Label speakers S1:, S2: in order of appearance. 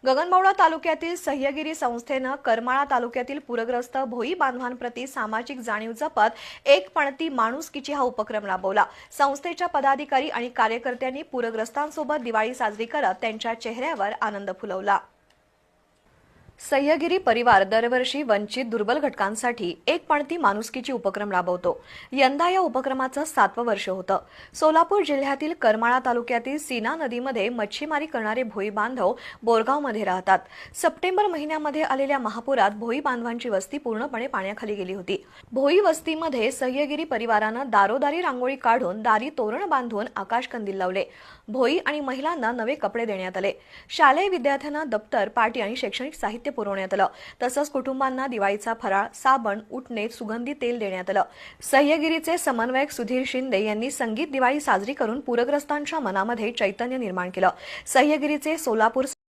S1: गगनबावडा तालुक्यातील सह्यागिरी संस्थेनं करमाळा तालुक्यातील पूरग्रस्त भोई बांधवांप्रती सामाजिक जाणीव जपत एक पणती माणुसकीची हा उपक्रम राबवला। संस्थेच्या पदाधिकारी आणि कार्यकर्त्यांनी पूरग्रस्तांसोबत दिवाळी साजरी करत त्यांच्या चेहऱ्यावर आनंद फुलवला। सह्यागिरी परिवार दरवर्षी वंचित दुर्बल घटकांसाठी एक पणती माणुसकीची उपक्रम राबवतो। यंदा या उपक्रमाचं 7वं वर्ष होतं। सोलापूर जिल्ह्यातील करमाळा तालुक्यातील सीना नदीमध्ये मच्छीमारी करणारे भोई बांधव बोरगावमध्ये राहतात। सप्टेंबर महिन्यामध्ये आलेल्या महापुरात भोई बांधवांची वस्ती पूर्णपणे पाण्याखाली गेली होती। भोई वस्तीमध्ये सह्यागिरी परिवारानं दारोदारी रांगोळी काढून दारी तोरण बांधून आकाशकंदील लावले। भोई आणि महिलांना नवे कपडे देण्यात आले। शालेय विद्यार्थ्यांना दप्तर, पाटी आणि शैक्षणिक साहित्य पुरवण्यात आलं। तसंच कुटुंबांना दिवाळीचा फराळ, साबण, उटणे, सुगंधी तेल देण्यात आलं। सह्यागिरीचे समन्वयक सुधीर शिंदे यांनी संगीत दिवाळी साजरी करून पूरग्रस्तांच्या मनामध्ये चैतन्य निर्माण केलं। सह्यागिरीचे सोलापूर